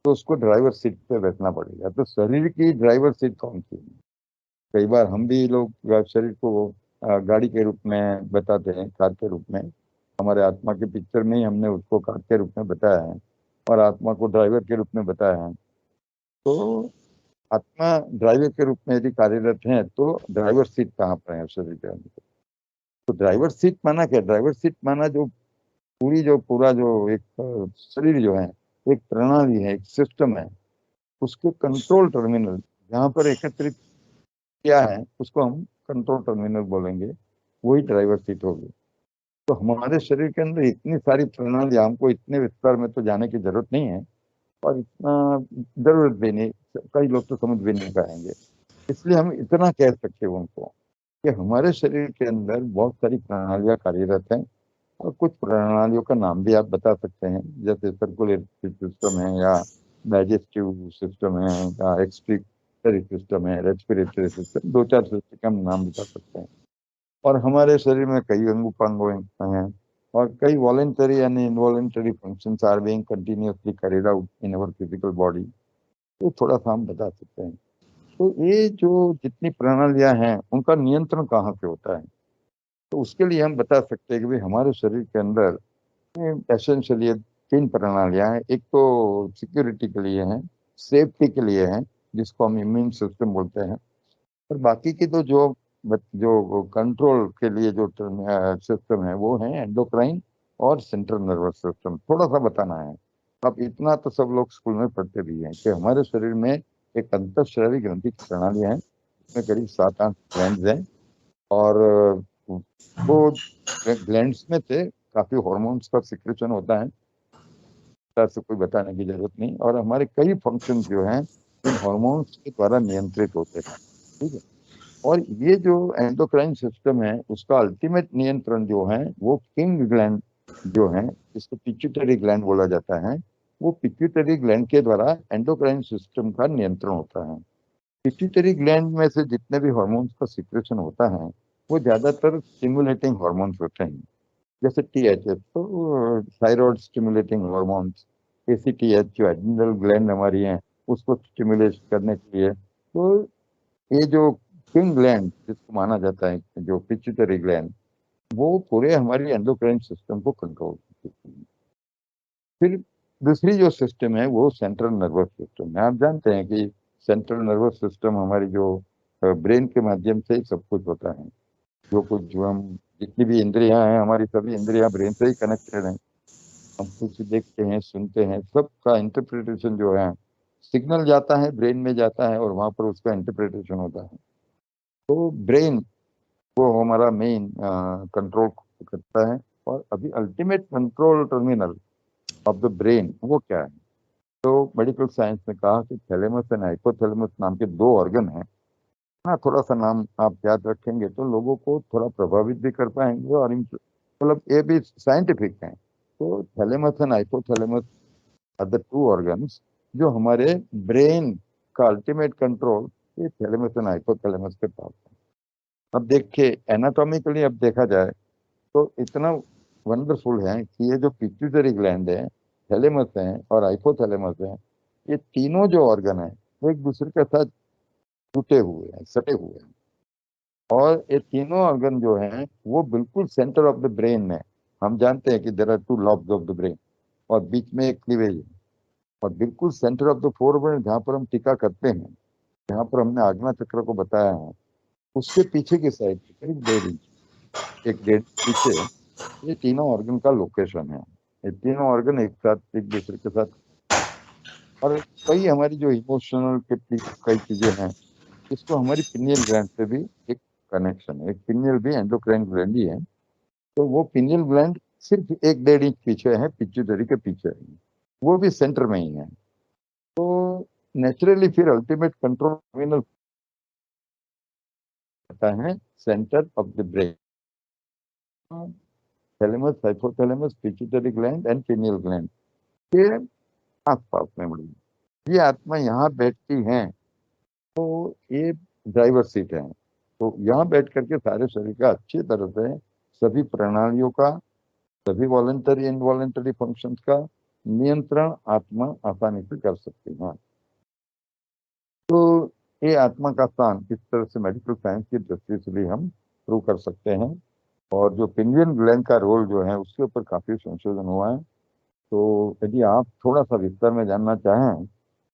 तो उसको ड्राइवर सीट पे बैठना पड़ेगा। तो शरीर की ड्राइवर सीट कौन सी है? कई बार हम भी लोग शरीर को गाड़ी के रूप में बताते हैं, कार के रूप में। हमारे आत्मा के पिक्चर में ही हमने उसको कार के रूप में बताया है और आत्मा को ड्राइवर के रूप में बताया है। तो आत्मा ड्राइवर के रूप में यदि कार्यरत है, तो ड्राइवर सीट कहाँ पर है शरीर के अंदर? तो ड्राइवर सीट माना क्या? ड्राइवर सीट माना जो पूरा जो एक शरीर जो है, एक प्रणाली है, एक सिस्टम है, उसके कंट्रोल टर्मिनल जहाँ पर एकत्रित किया है, उसको हम कंट्रोल टर्मिनल बोलेंगे, वही ड्राइवर सीट होगी। तो हमारे शरीर के अंदर इतनी सारी प्रणाली, हमको इतने विस्तार में तो जाने की जरूरत नहीं है, और इतना जरूरत भी नहीं, कई लोग तो समझ भी नहीं पाएंगे। इसलिए हम इतना कह सकते हैं उनको कि हमारे शरीर के अंदर बहुत सारी प्रणालियां कार्यरत हैं। और कुछ प्रणालियों का नाम भी आप बता सकते हैं, जैसे सर्कुलेटरी सिस्टम है, या डाइजेस्टिव सिस्टम है, या एक्सक्रीटरी सिस्टम है, रेस्पिरेटरी सिस्टम, 2-4 सिस्टम का हम नाम बता सकते हैं। और हमारे शरीर में कई अंग उपांग हैं, और कई voluntary and involuntary functions are being continuously carried out in our physical body. तो थोड़ा सा हम बता सकते हैं। तो ये जो जितनी प्रणालियां हैं, उनका नियंत्रण कहाँ से होता है? तो उसके लिए हम बता सकते हैं कि भाई हमारे शरीर के अंदर एसेंशियली 3 प्रणालियां हैं। एक तो सिक्योरिटी के लिए है, सेफ्टी के लिए है, जिसको हम इम्यून सिस्टम बोलते हैं। और बाकी की तो जो कंट्रोल के लिए जो सिस्टम है, वो है एंडोक्राइन और सेंट्रल नर्वस सिस्टम। थोड़ा सा बताना है। अब इतना तो सब लोग स्कूल में पढ़ते भी हैं कि हमारे शरीर में एक अंतःशरीर ग्रंथि की प्रणाली है, इसमें करीब 7-8 ग्लैंड्स हैं। और वो ग्लैंड्स में से काफी हॉर्मोन्स का सिक्रेशन होता है। से कोई बताने की जरूरत नहीं। और हमारे कई फंक्शन जो हैं इन हॉर्मोन्स के द्वारा नियंत्रित होते हैं। ठीक है। और ये जो एंडोक्राइन सिस्टम है उसका अल्टीमेट नियंत्रण जो है वो किंग ग्लैंड जो है, जिसको पिट्यूटरी ग्लैंड बोला जाता है, वो पिट्यूटरी ग्लैंड के द्वारा एंडोक्राइन सिस्टम का नियंत्रण होता है। पिट्यूटरी ग्लैंड में से जितने भी हार्मोन्स का सिक्रेशन होता है वो ज्यादातर स्टिमुलेटिंग हार्मोन्स होते हैं। जैसे टीएचएच तो थायराइड स्टिमुलेटिंग हार्मोन्स, एसीटीएच जो एड्रिनल ग्लैंड हमारी है उसको स्टिमुलेट करने के लिए। तो ये जो किंग ग्लैंड जिसको माना जाता है, जो पिट्यूटरी ग्लैंड, वो पूरे हमारी एंडोक्राइन सिस्टम को कंट्रोल करती है। फिर दूसरी जो सिस्टम है वो सेंट्रल नर्वस सिस्टम है। आप जानते हैं कि सेंट्रल नर्वस सिस्टम हमारी जो ब्रेन के माध्यम से ही सब कुछ होता है। जो कुछ जो हम जितनी भी इंद्रियां हैं हमारी सभी इंद्रियां ब्रेन से ही कनेक्टेड हैं। हम कुछ देखते हैं सुनते हैं सबका इंटरप्रिटेशन जो है, सिग्नल जाता है ब्रेन में जाता है और वहां पर उसका इंटरप्रिटेशन होता है। तो ब्रेन वो हमारा मेन कंट्रोल करता है। और अभी ultimate control terminal of the brain वो क्या है? तो मेडिकल साइंस ने कहा कि थैलेमस एंड हाइपोथैलेमस नाम के दो ऑर्गन हैं। हाँ, थोड़ा सा नाम आप याद रखेंगे तो लोगों को थोड़ा प्रभावित भी कर पाएंगे, और मतलब ये भी साइंटिफिक है। तो thalamus and hypothalamus are the two organs जो हमारे ब्रेन का अल्टीमेट कंट्रोल ये थैलेमस एंड हाइपोथैलेमस के पास है। अब देखिए एनाटॉमिकली अब देखा जाए तो इतना वंडरफुल है कि ये जो पिट्यूटरी ग्लैंड है, थैलेमस है और हाइपोथैलेमस है, ये तीनों जो ऑर्गन है वो एक दूसरे के साथ जुटे हुए हैं, सटे हुए हैं। और ये तीनों ऑर्गन जो हैं वो बिल्कुल सेंटर ऑफ द ब्रेन में। हम जानते हैं कि there are two lobes of the brain और बीच में एक क्लीवेज है। और बिल्कुल सेंटर ऑफ द फोरब्रेन जहाँ पर हम टीका करते हैं, जहाँ पर हमने आज्ञा चक्र को बताया है, उसके पीछे की साइड करीब 1.5 इंच, एक 1.5 पीछे, ये तीनों ऑर्गन का लोकेशन है। ये तीनों ऑर्गन एक साथ एक दूसरे के साथ। और कई हमारी जो इमोशनल के कई चीजें हैं, इसको हमारी पिनियल ग्लैंड से भी एक कनेक्शन है। एक पिनियल भी एंडोक्राइन ग्लैंड ही है। तो वो पिनियल ग्लैंड सिर्फ एक 1.5 इंच पीछे है, पिट्यूटरी के पीछे है, वो भी सेंटर में ही है। तो नेचुरली फिर अल्टीमेट कंट्रोल होता है centre of the brain, thalamus, hypothalamus, pituitary gland and pineal gland के आसपास में बड़ी। ये आत्मा यहाँ बैठती है तो ये ड्राइवर सीट है। तो यहाँ बैठ करके सारे शरीर का अच्छी तरह से सभी प्रणालियों का, सभी वॉलेंटरी इनवॉलेंटरी फंक्शंस का नियंत्रण आत्मा आसानी से कर सकती है। तो ये आत्मा का स्थान इस तरह से मेडिकल साइंस की दृष्टि से भी हम प्रूव कर सकते हैं। और जो पिनियन ग्लैंड का रोल जो है उसके ऊपर काफी संशोधन हुआ है। तो यदि आप थोड़ा सा विस्तार में जानना चाहें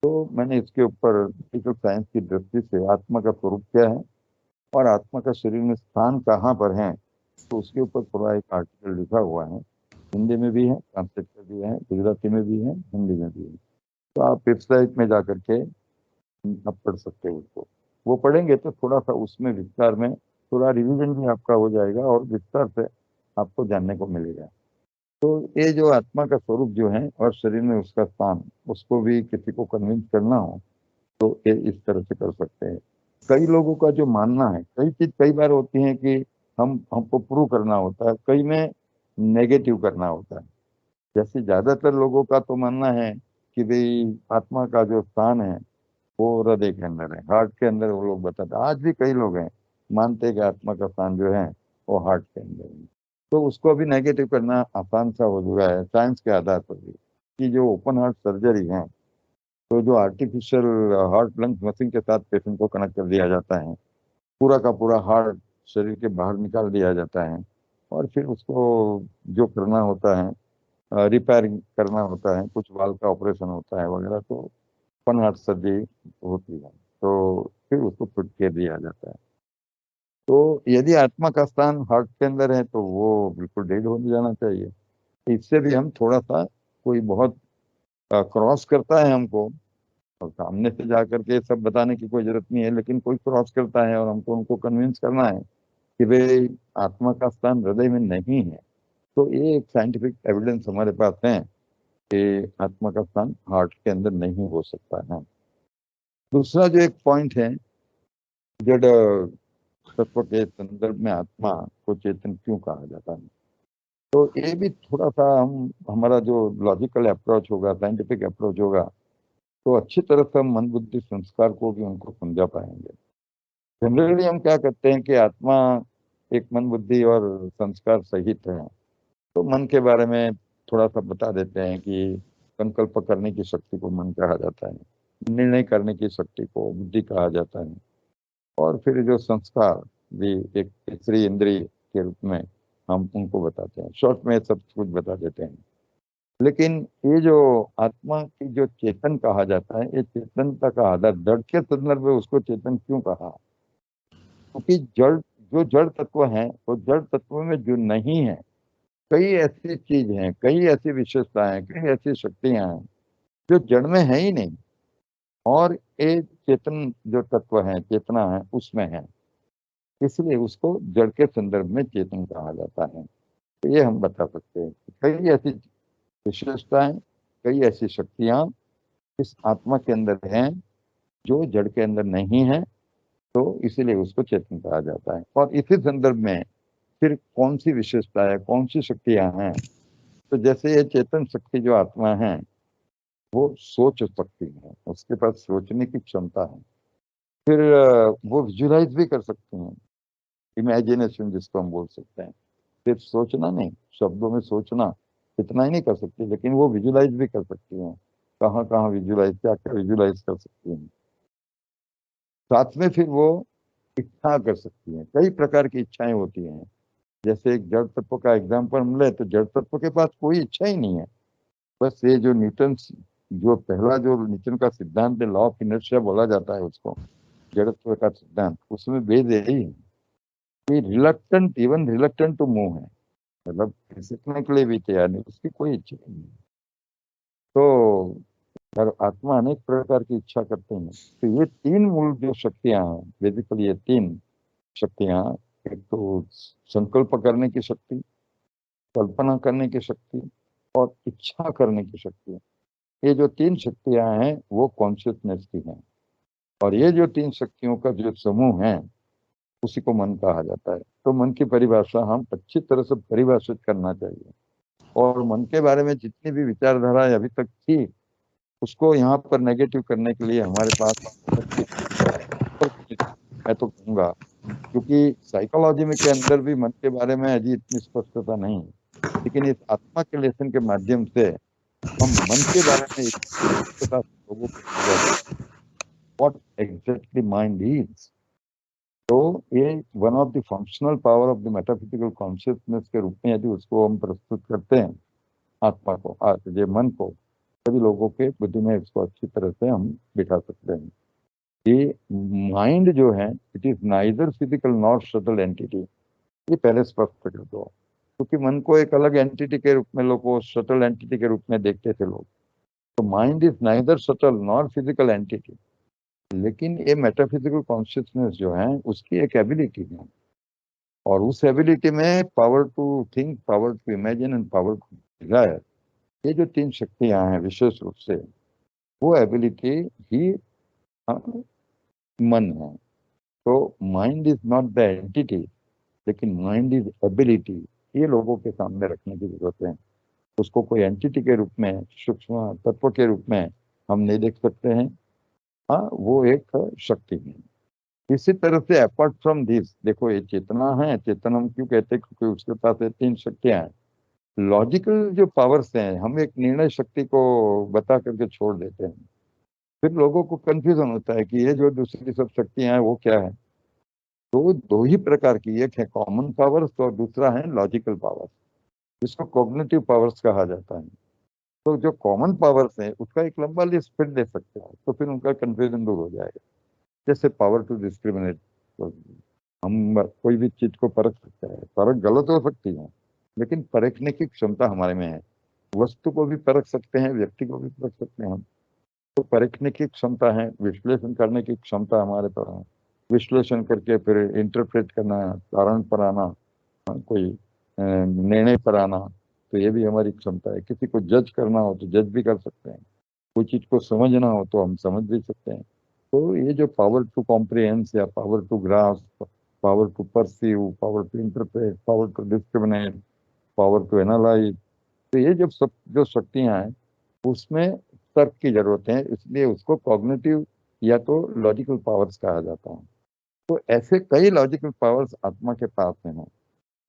तो मैंने इसके ऊपर मेडिकल साइंस की दृष्टि से आत्मा का स्वरूप क्या है और आत्मा का शरीर में स्थान कहाँ पर है, तो उसके ऊपर थोड़ा एक आर्टिकल लिखा हुआ है। हिंदी में भी है, ट्रांसलेटर भी है, गुजराती में भी है, हिंदी में भी है। तो आप वेबसाइट में जा करके आप पढ़ सकते हो उसको। वो पढ़ेंगे तो थोड़ा सा उसमें विस्तार में थोड़ा रिवीजन भी आपका हो जाएगा और विस्तार से आपको जानने को मिलेगा। तो ये जो आत्मा का स्वरूप जो है और शरीर में उसका स्थान, उसको भी किसी को कन्विंस करना हो तो ये इस तरह से कर सकते हैं। कई लोगों का जो मानना है, कई चीज कई बार होती है कि हमको प्रूव करना होता है, कई में नेगेटिव करना होता है। जैसे ज्यादातर लोगों का तो मानना है कि भाई आत्मा का जो स्थान है वो हृदय के अंदर है, हार्ट के अंदर। वो लोग बताते हैं, आज भी कई लोग हैं मानते हैं कि आत्मा का स्थान जो है वो हार्ट के अंदर है। तो उसको अभी नेगेटिव करना आसान सा हो चुका है साइंस के आधार पर भी, कि जो ओपन हार्ट सर्जरी है, तो जो आर्टिफिशियल हार्ट लंग मशीन के साथ पेशेंट को कनेक्ट कर दिया जाता है, पूरा का पूरा हार्ट शरीर के बाहर निकाल दिया जाता है, और फिर उसको जो करना होता है, रिपेयरिंग करना होता है, कुछ वाल्व का ऑपरेशन होता है वगैरह, तो ओपन हार्ट सर्जरी होती है। तो फिर उसको फिट कर दिया जाता है। तो यदि आत्मा का स्थान हार्ट के अंदर है तो वो बिल्कुल डेड हो जाना चाहिए। इससे भी हम थोड़ा सा, कोई बहुत क्रॉस करता है हमको, और सामने से जा करके सब बताने की कोई जरूरत नहीं है, लेकिन कोई क्रॉस करता है और हमको उनको कन्विंस करना है कि भाई आत्मा का स्थान हृदय में नहीं है, तो ये एक साइंटिफिक एविडेंस हमारे पास है कि आत्मा का स्थान हार्ट के अंदर नहीं हो सकता है। दूसरा जो एक पॉइंट है, जड़ तत्व के संदर्भ में आत्मा को चेतन क्यों कहा जाता है, तो ये भी थोड़ा सा हमारा जो लॉजिकल अप्रोच होगा, साइंटिफिक अप्रोच होगा, तो अच्छी तरह से हम मन बुद्धि संस्कार को भी उनको समझा पाएंगे। जनरली हम क्या करते हैं कि आत्मा एक मन बुद्धि और संस्कार सहित है, तो मन के बारे में थोड़ा सा बता देते हैं कि संकल्प करने की शक्ति को मन कहा जाता है, निर्णय करने की शक्ति को बुद्धि कहा जाता है, और फिर जो संस्कार भी एक तीसरी इंद्रिय के रूप में हम उनको बताते हैं। शॉर्ट में सब कुछ बता देते हैं। लेकिन ये जो आत्मा की जो चेतन कहा जाता है, ये चेतनता का आधार जड़ के संदर्भ में उसको चेतन क्यों कहा, क्योंकि जड़, जो जड़ तत्व है, वो जड़ तत्व में जो नहीं है, कई ऐसी चीज हैं, कई ऐसी विशेषताएं, कई ऐसी शक्तियां हैं जो जड़ में है ही नहीं, और ये चेतन जो तत्व है, चेतना है, उसमें है। इसलिए उसको जड़ के संदर्भ में चेतन कहा जाता है। तो ये हम बता सकते हैं कि कई ऐसी विशेषताएं, कई ऐसी शक्तियां इस आत्मा के अंदर हैं जो जड़ के अंदर नहीं है, तो इसीलिए उसको चेतन कहा जाता है। और इसी संदर्भ में फिर कौन सी विशेषता है, कौन सी शक्तियां हैं, तो जैसे ये चेतन शक्ति जो आत्मा है, वो सोच सकती है, उसके पास सोचने की क्षमता है। फिर वो विजुलाइज भी कर सकती हैं, इमेजिनेशन जिसको हम बोल सकते हैं। सिर्फ सोचना नहीं, शब्दों में सोचना इतना ही नहीं कर सकती, लेकिन वो विजुलाइज भी कर सकती हैं। कहाँ कहाँ विजुलाइज, क्या क्या विजुलाइज कर सकती हैं। साथ में फिर वो इच्छा कर सकती हैं, कई प्रकार की इच्छाएं होती हैं। जैसे एक जड़ तत्व का एग्जाम्पल हम ले, तो जड़ तत्व के पास कोई इच्छा ही नहीं है। बस ये जो न्यूटन, जो पहला जो न्यूटन का सिद्धांत है, लॉ ऑफ इनर्शिया बोला जाता है उसको, जड़त्व का सिद्धांत, उसमें भेद यही है कि reluctant, even reluctant to move है, मतलब खिसकने के लिए भी तैयार नहीं, उसकी कोई इच्छा नहीं है। तो हर आत्मा अनेक प्रकार की इच्छा करते हैं। तो ये तीन मूल जो शक्तियां हैं, बेसिकली ये तीन शक्तियां, एक तो संकल्प करने की शक्ति, कल्पना करने की शक्ति, और इच्छा करने की शक्ति, ये जो तीन शक्तियां हैं वो कॉन्शियसनेस की हैं। और ये जो तीन शक्तियों का जो समूह है, उसी को मन कहा जाता है। तो मन की परिभाषा हम अच्छी तरह से परिभाषित करना चाहिए, और मन के बारे में जितनी भी विचारधारा अभी तक थी, उसको यहाँ पर नेगेटिव करने के लिए हमारे पास मैं तो कहूँगा, क्योंकि साइकोलॉजी में के अंदर भी मन के बारे में अभी इतनी स्पष्टता नहीं है, लेकिन इस आत्मा के लेसन के माध्यम से हम मन के बारे में एक स्पष्टता से लोगों को समझा सकते, व्हाट एग्जैक्टली माइंड इज। तो ये one of the functional power of the metaphysical consciousness के रूप में यदि उसको हम प्रस्तुत करते हैं, आत्मा को, ये मन को, सभी लोगों के बुद्धि में इसको अच्छी तरह से हम बिठा सकते हैं कि माइंड जो है, it is neither physical nor subtle entity. ये पहले स्पष्ट कर दो, क्योंकि मन को एक अलग एंटिटी के रूप में लोग, सटल एंटिटी के रूप में देखते थे लोग। तो mind is neither subtle nor physical entity, लेकिन ये मेटाफिजिकल कॉन्शियसनेस जो है, उसकी एक एबिलिटी है, और उस एबिलिटी में power to think, power to imagine and power to desire, ये जो तीन शक्तियां हैं विशेष रूप से, वो एबिलिटी ही मन है। तो mind is not the entity, लेकिन माइंड इज एबिलिटी, ये लोगों के सामने रखने की जरूरत है। उसको कोई एंटिटी के रूप में, सूक्ष्म तत्व के रूप में हम नहीं देख सकते हैं। हाँ, वो एक शक्ति है। इसी तरह से अपार्ट फ्रॉम दिस, देखो ये चेतना है, चेतन हम क्यों कहते हैं, क्योंकि उसके पास ये तीन शक्तियां हैं। लॉजिकल जो पावर्स हैं, हम एक निर्णय शक्ति को बता करके छोड़ देते हैं, फिर लोगों को कंफ्यूजन होता है कि ये जो दूसरी सब शक्तियां हैं वो क्या है। तो दो ही प्रकार की, एक है कॉमन पावर्स और दूसरा है लॉजिकल पावर्स, जिसको कॉग्निटिव पावर्स कहा जाता है। तो जो कॉमन पावर्स है, उसका एक लंबा लिस्ट फिर दे सकते हैं, तो फिर उनका कंफ्यूजन दूर हो जाएगा। जैसे पावर टू डिस्क्रिमिनेट, तो हम कोई भी चीज को परख सकते हैं, परख गलत हो सकती है, लेकिन परखने की क्षमता हमारे में है। वस्तु को भी परख सकते हैं, व्यक्ति को भी परख सकते हैं हम। तो परखने की क्षमता है, विश्लेषण करने की क्षमता हमारे पास है, विश्लेषण करके फिर इंटरप्रेट करना, कारण पर आना, कोई निर्णय पर आना, तो ये भी हमारी क्षमता है। किसी को जज करना हो तो जज भी कर सकते हैं, कोई चीज को समझना हो तो हम समझ भी सकते हैं। तो ये जो पावर टू कॉम्प्रिहेंस या power to grasp, power to perceive, power to interpret, power to discriminate, power to analyse, तो ये जब सब जो शक्तियां हैं उसमें तर्क की जरूरत है, इसलिए उसको कॉग्निटिव या तो लॉजिकल पावर्स कहा जाता है। तो ऐसे कई लॉजिकल पावर्स आत्मा के पास हैं,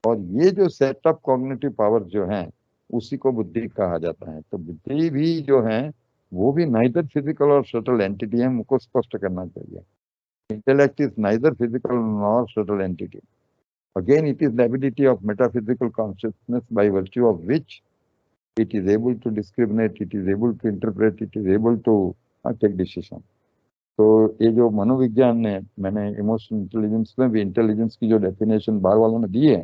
और ये जो सेट ऑफ कॉग्निटिव पावर्स जो हैं उसी को बुद्धि कहा जाता है। तो बुद्धि भी जो है वो भी नाइदर फिजिकल और सटल एंटिटी है, हमको स्पष्ट करना चाहिए। Intellect is neither physical nor subtle entity. Again it is the ability of metaphysical consciousness by virtue of which it is able to discriminate, it is able to interpret, it is able to take decision. तो ये जो मनोविज्ञान ने, मैंने emotional intelligence में भी intelligence की जो डेफिनेशन बाहर वालों ने दी है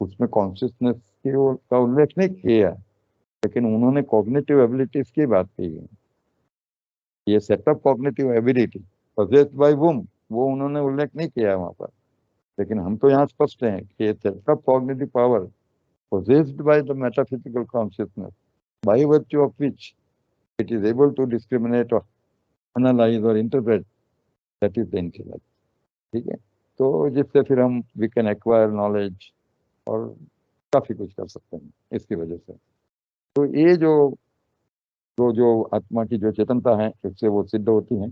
उसमें कॉन्शियसनेस का उल्लेख नहीं किया है, लेकिन उन्होंने कॉग्निटिव एबिलिटीज की बात की है। ये set of cognitive ability possessed by whom, वो उन्होंने उल्लेख नहीं किया है वहां पर, लेकिन हम तो यहाँ स्पष्ट हैं कि set of cognitive power possessed by the metaphysical consciousness, by virtue of which it is able to discriminate or analyze or interpret, that is the intellect. ठीक है, तो जिससे फिर हम we can acquire knowledge और काफी कुछ कर सकते हैं इसकी वजह से। तो ये जो आत्मा की जो चेतनता है इससे वो सिद्ध होती है।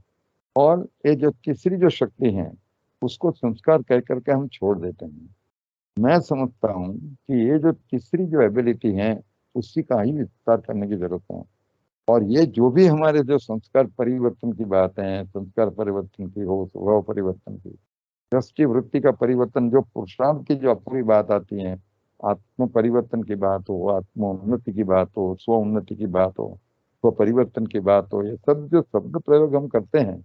और ये जो तीसरी जो शक्ति है उसको संस्कार कह करके हम छोड़ देते हैं। मैं समझता हूँ कि ये जो तीसरी जो एबिलिटी है उसी का ही विस्तार करने की जरूरत है। और ये जो भी हमारे जो संस्कार परिवर्तन की बात है, संस्कार परिवर्तन की हो, स्वभाव परिवर्तन की, दृष्टि वृत्ति का परिवर्तन, जो पुरुषार्थ की जो अपूरी बात आती है, आत्म परिवर्तन की बात हो, आत्म उन्नति की बात हो, स्व उन्नति की बात हो, स्व परिवर्तन की बात हो, ये सब जो शब्द प्रयोग हम करते हैं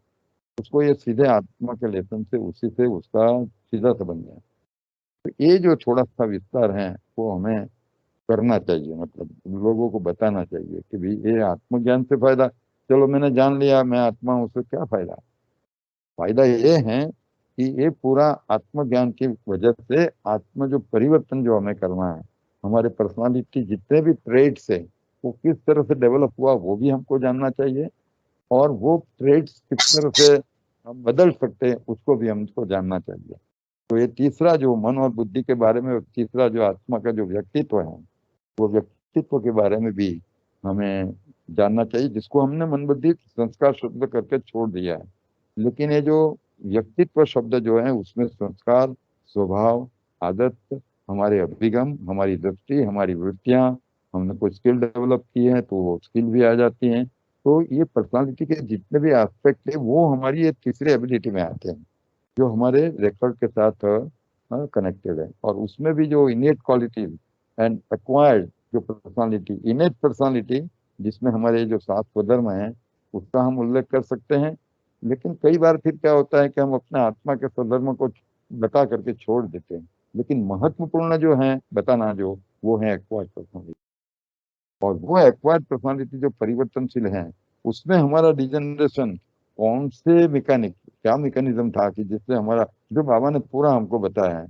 उसको ये सीधे आत्मा के लेसन से उसी से उसका सीधा संबंध है। तो ये जो थोड़ा सा विस्तार है वो हमें करना चाहिए, मतलब लोगों को बताना चाहिए कि भाई ये आत्मज्ञान से फायदा, चलो मैंने जान लिया मैं आत्मा हूं, उससे क्या फायदा। फायदा ये है कि ये पूरा आत्मज्ञान की वजह से आत्म जो परिवर्तन जो हमें करना है, हमारे पर्सनालिटी जितने भी ट्रेड्स है वो किस तरह से डेवलप हुआ वो भी हमको जानना चाहिए, और वो ट्रेड्स किस तरह से हम बदल सकते हैं उसको भी हमको जानना चाहिए। तो ये तीसरा जो मन और बुद्धि के बारे में, तीसरा जो आत्मा का जो व्यक्तित्व है वो व्यक्तित्व के बारे में भी हमें जानना चाहिए, जिसको हमने मन बुद्धि संस्कार शब्द करके छोड़ दिया है। लेकिन ये जो व्यक्तित्व शब्द जो है उसमें संस्कार, स्वभाव, आदत, हमारे अभिगम, हमारी दृष्टि, हमारी वृत्तियां, हमने कोई स्किल डेवलप की है तो वो स्किल भी आ जाती हैं। तो ये पर्सनालिटी के जितने भी एस्पेक्ट है वो हमारी ये तीसरी एबिलिटी में आते हैं, जो हमारे रिकॉर्ड के साथ कनेक्टेड है। और उसमें भी जो इनेट क्वालिटीज एंड एक्वायर्ड जो पर्सनालिटी, इनेट पर्सनालिटी जिसमें हमारे जो 7 स्वधर्म है उसका हम उल्लेख कर सकते हैं। लेकिन कई बार फिर क्या होता है कि हम अपने आत्मा के स्वधर्म को बता करके छोड़ देते हैं, लेकिन महत्वपूर्ण जो है बताना जो वो है एक्वायर्ड पर्सनालिटी। और वो एक्वायर्ड पर्सनालिटी जो परिवर्तनशील है उसमें हमारा डिजनरेशन कौन से मैकेनिक, क्या मैकेनिज्म था कि जिससे हमारा, जो बाबा ने पूरा हमको बताया है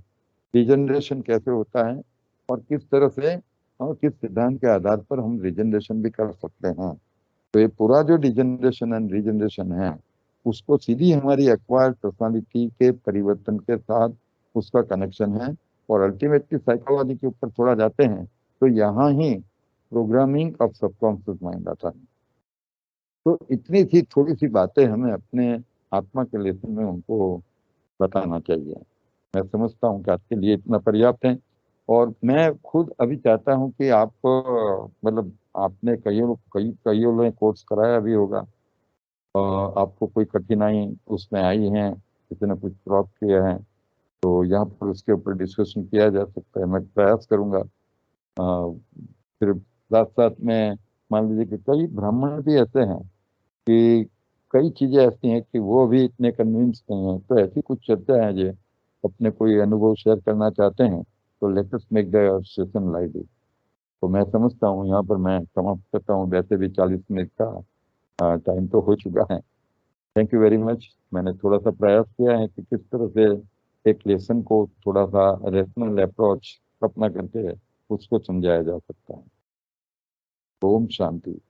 डिजनरेशन कैसे होता है और किस तरह से और किस सिद्धांत के आधार पर हम रिजनरेशन भी कर सकते हैं। तो ये पूरा जो डिजनरेशन एंड रीजनरेशन है उसको सीधी हमारी एक्वायर्ड पर्सनालिटी के परिवर्तन के साथ उसका कनेक्शन है। और अल्टीमेटली साइकोलॉजी के ऊपर थोड़ा जाते हैं तो यहाँ ही प्रोग्रामिंग ऑफ सबकॉन्शियस माइंड आता है। तो इतनी सी थोड़ी सी बातें हमें अपने आत्मा के लेसन में उनको बताना चाहिए। मैं समझता हूँ कि आपके लिए इतना पर्याप्त है। और मैं खुद अभी चाहता हूँ कि आप मतलब आपने कईयों ने कोर्स कराया भी होगा, आपको कोई कठिनाई उसमें आई है, किसी ने कुछ क्रॉस किया है तो यहाँ पर उसके ऊपर डिस्कशन किया जा सकता है, मैं प्रयास करूंगा। फिर साथ साथ में मान लीजिए कि कई ब्राह्मण भी ऐसे हैं कि कई चीजें ऐसी हैं कि वो भी इतने कन्विंस नहीं है, तो ऐसी कुछ चर्चा है जो अपने कोई अनुभव शेयर करना चाहते हैं तो let us make the session live. तो मैं समझता हूँ यहाँ पर मैं समाप्त करता हूँ, वैसे भी 40 मिनट का टाइम तो हो चुका है। Thank you very much. मैंने थोड़ा सा प्रयास किया है कि किस तरह से एक लेसन को थोड़ा सा रेशनल अप्रोच अपना करके उसको समझाया जा सकता है। ओम शांति।